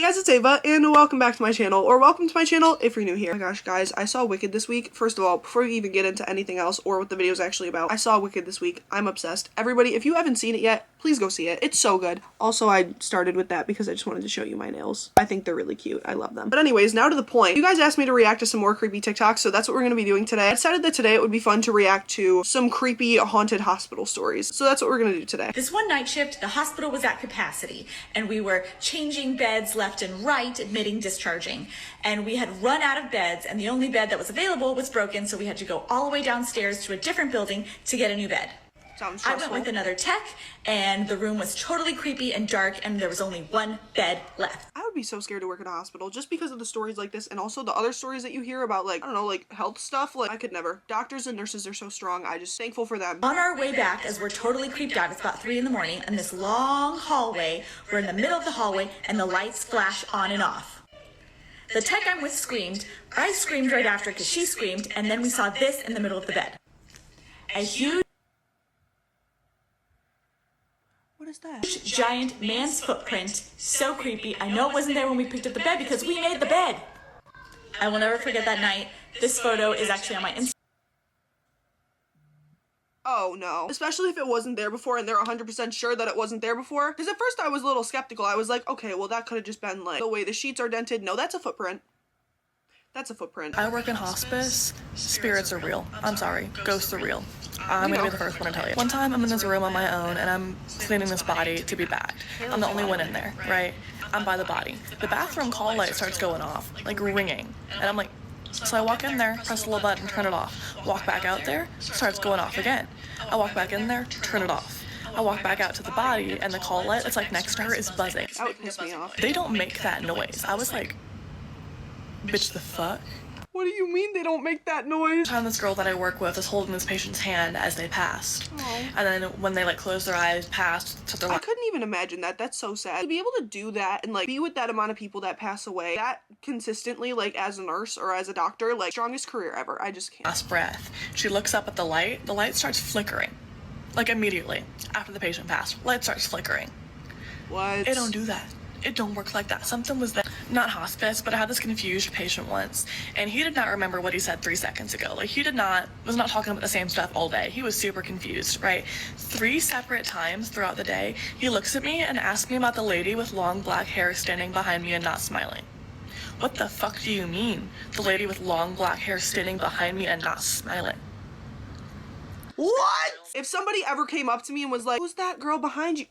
Hey guys, it's Ava, and welcome back to my channel, or welcome to my channel if you're new here. Oh my gosh, guys, I saw Wicked this week. First of all, before we even get into anything else or what the video is actually about, I saw Wicked this week. I'm obsessed. Everybody, if you haven't seen it yet, please go see it. It's so good. Also, I started with that because I just wanted to show you my nails. I think they're really cute. I love them. But anyways, now to the point. You guys asked me to react to some more creepy TikToks, so that's what we're going to be doing today. I decided that today it would be fun to react to some creepy haunted hospital stories. So that's what we're going to do today. This one night shift, the hospital was at capacity, and we were changing beds left and right, admitting, discharging, and we had run out of beds, and the only bed that was available was broken, so we had to go all the way downstairs to a different building to get a new bed. Sounds I stressful. went with another tech, and the room was totally creepy and dark, and there was only one bed left. I would be so scared to work at a hospital just because of the stories like this, and also the other stories that you hear about, like, I don't know, like health stuff. Like, I could never. Doctors and nurses are so strong. I just thankful for them. On our way back, as we're totally creeped out, it's about 3 in the morning, and this long hallway, we're in the middle of the hallway, and the lights flash on and off. The tech I'm with screamed, I screamed right after because she screamed, and then we saw this in the middle of the bed. A huge, What is that? giant man's footprint. So creepy. I know it wasn't there when we picked up the bed because we made the bed. I will never forget that night. This photo is actually on my Instagram. Oh no. Especially if it wasn't there before and they're 100% sure that it wasn't there before. Because at first I was a little skeptical. I was like, okay, well that could have just been like the way the sheets are dented. No, that's a footprint. That's a footprint. I work in hospice. Spirits are real. I'm sorry. Ghosts are real. I'm gonna be the first one to tell you. One time I'm in this room on my own and I'm cleaning this body to be bagged. I'm the only one in there, right? I'm by the body. The bathroom call light starts going off, like ringing. And I'm like, so I walk in there, press the little button, turn it off. Walk back out there, starts going off again. I walk back in there, turn it off. I walk back out to the body and the call light that's like next to her is buzzing. That would piss me off. They don't make that noise. I was like, bitch, the fuck? What do you mean they don't make that noise? Time this girl that I work with is holding this patient's hand as they passed. Aww. And then when they like close their eyes, passed, so they're I like, couldn't even imagine that. That's so sad. To be able to do that and like be with that amount of people that pass away, that consistently, like as a nurse or as a doctor, like strongest career ever. I just can't. last breath. She looks up at the light starts flickering. Like immediately after the patient passed, light starts flickering. What? It don't do that. It don't work like that. Something was there. Not hospice, but I had this confused patient once, and he did not remember what he said 3 seconds ago. Like, was not talking about the same stuff all day. He was super confused, right? 3 separate times throughout the day, he looks at me and asks me about the lady with long black hair standing behind me and not smiling. What the fuck do you mean? The lady with long black hair standing behind me and not smiling? What? If somebody ever came up to me and was like, who's that girl behind you?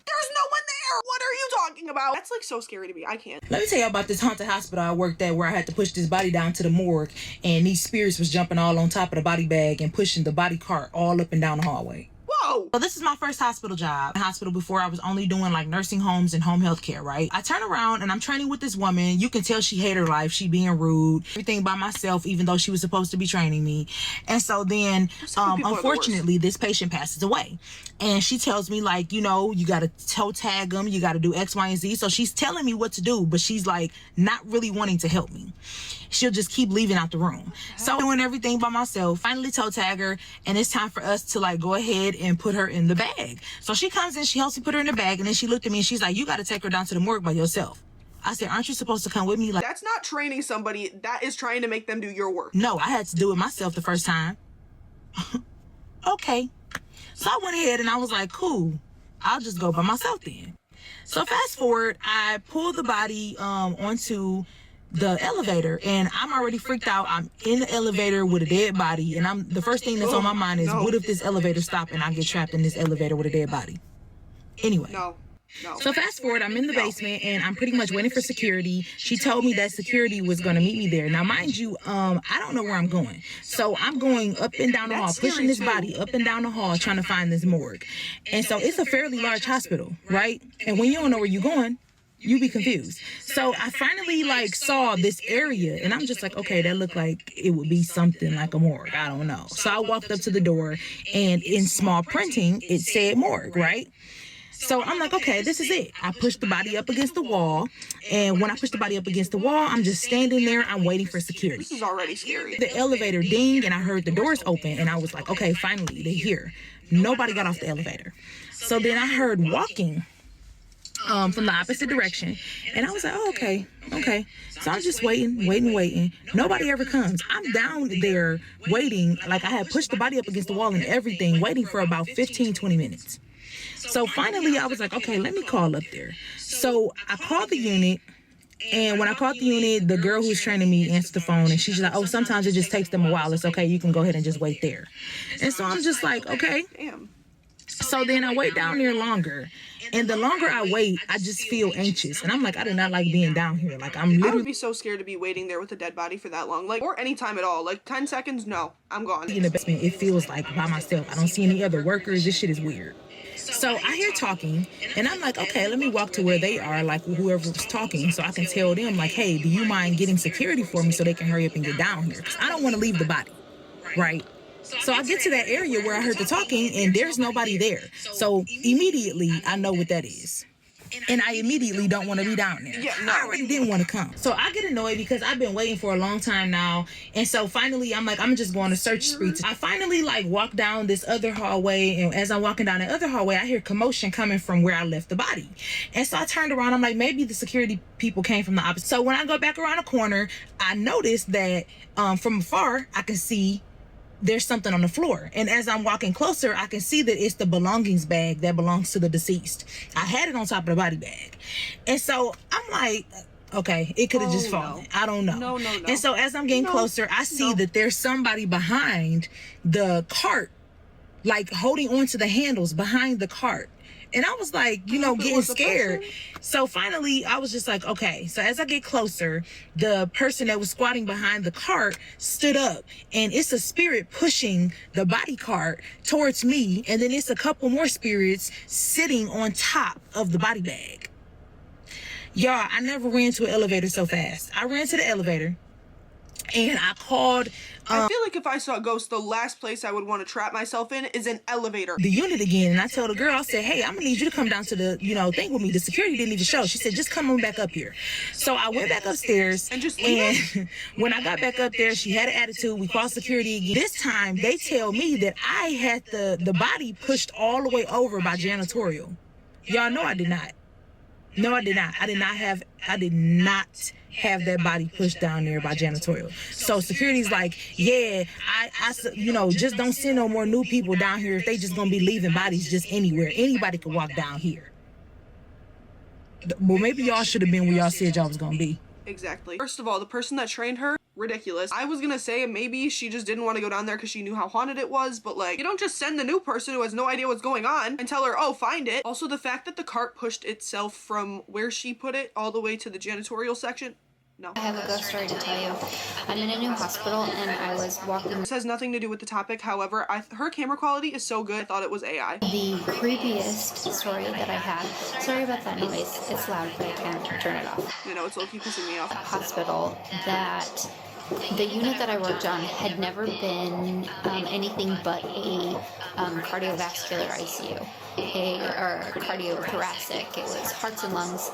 There's no one there. What are you talking about? That's like so scary to me. I can't. Let me tell you about this haunted hospital I worked at where I had to push this body down to the morgue and these spirits was jumping all on top of the body bag and pushing the body cart all up and down the hallway. Whoa. So this is my first hospital job. Hospital before I was only doing like nursing homes and home health care, right? I turn around and I'm training with this woman. You can tell she hated her life. She being rude, everything by myself, even though she was supposed to be training me. And so then, unfortunately, this patient passes away. And she tells me like, you know, you got to toe tag them. You got to do X, Y, and Z. So she's telling me what to do, but she's like not really wanting to help me. She'll just keep leaving out the room. So I'm doing everything by myself, finally toe tag her. And it's time for us to like go ahead and put her in the bag. So she comes in, she helps me put her in the bag. And then she looked at me and she's like, you got to take her down to the morgue by yourself. I said, aren't you supposed to come with me? Like, That's not training somebody. That is trying to make them do your work. no, I had to do it myself the first time. Okay. So I went ahead and I was like, cool, I'll just go by myself then. So fast forward, I pulled the body onto the elevator and I'm already freaked out. I'm in the elevator with a dead body and the first thing that's on my mind is, what if this elevator stopped and I get trapped in this elevator with a dead body? Anyway. No. So fast forward, I'm in the basement and I'm pretty much waiting for security. She told me that security was going to meet me there. Now, mind you, I don't know where I'm going. So I'm going up and down the hall, pushing this body up and down the hall, trying to find this morgue. And so it's a fairly large hospital, right? And when you don't know where you're going, you be confused. So I finally like saw this area and I'm just like, okay, that looked like it would be something like a morgue. I don't know. So I walked up to the door and in small printing, it said morgue, right? So I'm like, okay, this is it. I pushed the body up against the wall. And when I pushed the body up against the wall, I'm just standing there. I'm waiting for security. This is already scary. The elevator dinged and I heard the doors open and I was like, okay, finally, they're here. Nobody got off the elevator. So then I heard walking from the opposite direction. And I was like, oh, okay. So I'm just waiting. Nobody ever comes. I'm down there waiting. Like, I had pushed the body up against the wall and everything, waiting for about 15-20 minutes. So finally I was like, okay, let me call up there. So I called the unit. And when I called the unit, the girl who's training me answered the phone, and she's like, oh, sometimes it just takes them a while. It's okay. You can go ahead and just wait there. And so I'm just like, okay. Damn. So then I wait down there longer. And the longer I wait, I just feel anxious. And I'm like, I do not like being down here. Like, I'm I literally would be so scared to be waiting there with a dead body for that long. Like, or any time at all. Like, 10 seconds, no. I'm gone. in the basement. It feels like by myself. I don't see any other workers. This shit is weird. So I hear talking, and I'm like, okay, let me walk to where they are, like whoever's talking, so I can tell them, like, hey, do you mind getting security for me so they can hurry up and get down here? Because I don't want to leave the body, right? So I get to that area where I heard the talking, and there's nobody there. So immediately, I know what that is. And I immediately don't want to be down there. Yeah, no. I already didn't want to come. So I get annoyed because I've been waiting for a long time now. And so finally, I'm like, I'm just going to search spree. I finally like walk down this other hallway. And as I'm walking down the other hallway, I hear commotion coming from where I left the body. And so I turned around. I'm like, maybe the security people came from the opposite. So when I go back around the corner, I noticed that from afar, I can see there's something on the floor. And as I'm walking closer, I can see that it's the belongings bag that belongs to the deceased. I had it on top of the body bag. And so I'm like, okay, it could have just fallen. No. I don't know. No. And so as I'm getting closer, I see that there's somebody behind the cart, like holding onto the handles behind the cart. And I was like, getting scared. So finally, I was just like, okay. So as I get closer, the person that was squatting behind the cart stood up. And it's a spirit pushing the body cart towards me. And then it's a couple more spirits sitting on top of the body bag. Y'all, I never ran to an elevator so fast. I ran to the elevator. And I called... I feel like if I saw a ghost, the last place I would want to trap myself in is an elevator. The unit again, and I told the girl, I said, hey, I'm gonna need you to come down to the, thing with me. The security didn't even show. She said, just come on back up here. So I went back upstairs, And just when I got back up there, she had an attitude. We called security again. This time, they tell me that I had the body pushed all the way over by janitorial. Y'all know I did not. No, I did not. I did not have that body pushed down there by janitorial. So security's like, yeah, I just don't send no more new people down here if they just gonna be leaving bodies just anywhere. Anybody could walk down here. Well, maybe y'all should have been where y'all said y'all was gonna be. Exactly. First of all, the person that trained her, ridiculous. I was gonna say maybe she just didn't want to go down there because she knew how haunted it was, but like, you don't just send the new person who has no idea what's going on and tell her, oh, find it. Also, the fact that the cart pushed itself from where she put it all the way to the janitorial section, no. I have a ghost story to tell you. I'm in a new hospital and I was walking. This has nothing to do with the topic. However, her camera quality is so good, I thought it was AI. The creepiest story that I had. Sorry about that anyways. It's loud, but I can't turn it off. It's low-key pissing me off. Hospital that the unit that I worked on had never been anything but a cardiovascular ICU, or cardiothoracic. It was hearts and lungs,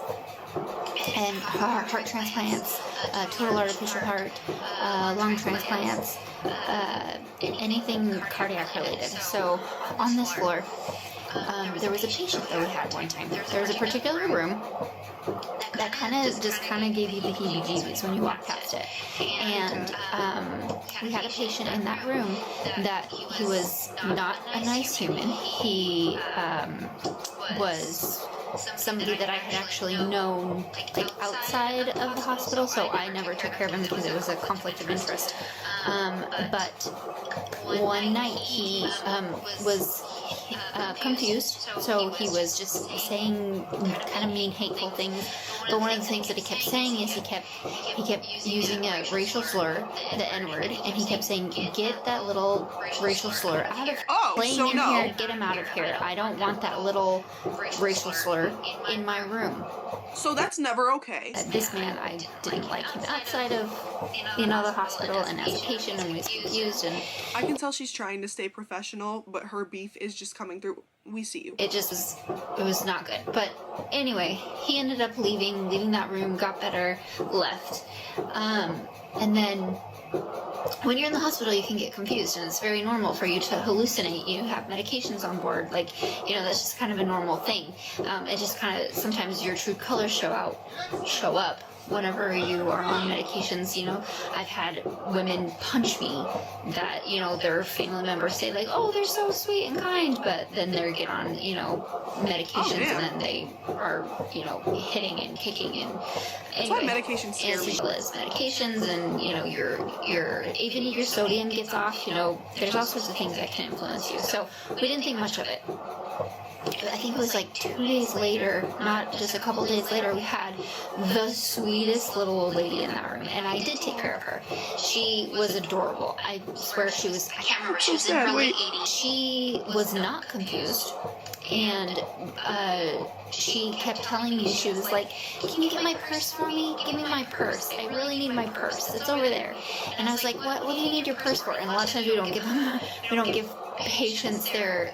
and heart transplants, total artificial heart, lung transplants, anything cardiac related. So on this floor, there was a patient that we had one time. There was a particular room that kind of gave you the heebie-jeebies when you walk past it. And we had a patient in that room that he was not a nice human. He was somebody that I had actually known like outside of the hospital, so I never took care of him because it was a conflict of interest. But one night he was confused, so he was just saying kind of mean, hateful things. But one of the things that he kept saying is he kept using a racial slur, the N-word, and he kept saying, "Get that little racial slur out of here! Get him out of here! I don't want that little racial slur in my room." So that's never okay. This man, I didn't like him outside of, the hospital and as a patient, and he was confused. And I can tell she's trying to stay professional, but her beef is just coming through we see you. It was not good. But anyway, he ended up leaving that room, got better, left. And then when you're in the hospital, you can get confused, and it's very normal for you to hallucinate. You have medications on board, like, you know, that's just kind of a normal thing. It just kind of, sometimes your true colors show up whenever you are on medications. You know, I've had women punch me that, you know, their family members say, like, oh, they're so sweet and kind, but then they get on, you know, medications, and then they are, you know, hitting and kicking, and anyway, that's why medications scare me. As medications, and, you know, your even your sodium gets off, you know, there's all sorts of things that can influence you. So we didn't think much of it. I think it was like 2 days later, not just a couple days later, we had the sweetest little old lady in that room, and I did take care of her. She was adorable. I swear she was, I can't remember, she was in her late 80s. She was not confused, and she kept telling me, she was like, can you get my purse for me? Give me my purse. I really need my purse. It's over there. And I was like, what do you need your purse for? And a lot of times we don't give patients their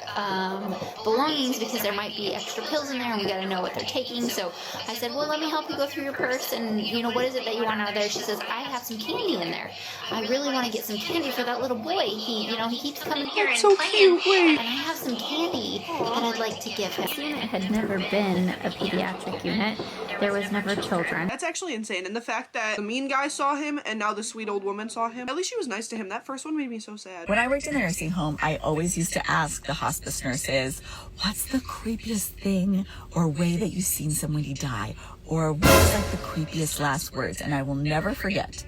belongings, because there might be extra pills in there, and we got to know what they're taking. So I said, well, let me help you go through your purse, and, you know, what is it that you want out of there? She says, I have some candy in there. I really want to get some candy for that little boy. He keeps coming here and playing, and I have some candy that I'd like to give him. The unit had never been a pediatric unit. There was never children. That's actually insane. And the fact that the mean guy saw him and now the sweet old woman saw him, at least she was nice to him. That first one made me so sad. When I worked in a nursing home, I always used to ask the hospice nurses, what's the creepiest thing or way that you've seen somebody die? Or what was like the creepiest last words? And I will never forget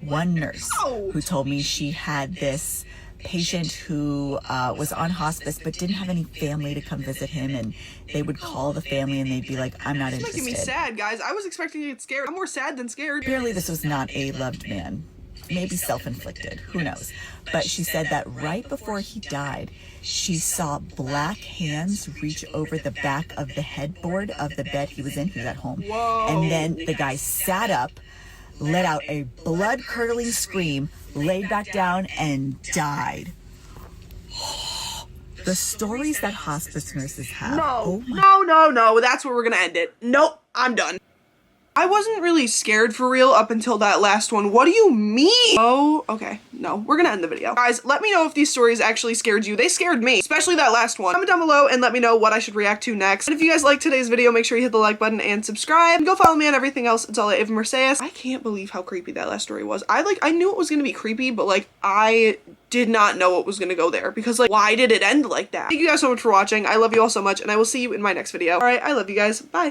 one nurse who told me she had this patient who was on hospice but didn't have any family to come visit him, and they would call the family and they'd be like, I'm not interested. It's making me sad, guys. I was expecting to get scared. I'm more sad than scared. Clearly this was not a loved man. Maybe self-inflicted, who knows. But she said that right before he died, she saw black hands reach over the back of the headboard of the bed he was in. He was at home. Whoa. And then the guy sat up, let out a blood-curdling scream, laid back down, and died. The stories that hospice nurses have. No. That's where we're gonna end it. Nope, I'm done. I wasn't really scared for real up until that last one. What do you mean? Oh, okay. No, we're gonna end the video. Guys, let me know if these stories actually scared you. They scared me, especially that last one. Comment down below and let me know what I should react to next. And if you guys liked today's video, make sure you hit the like button and subscribe. And go follow me on everything else. It's all at avamerceis. I can't believe how creepy that last story was. I knew it was gonna be creepy, but like, I did not know it was gonna go there, because like, why did it end like that? Thank you guys so much for watching. I love you all so much, and I will see you in my next video. All right, I love you guys. Bye.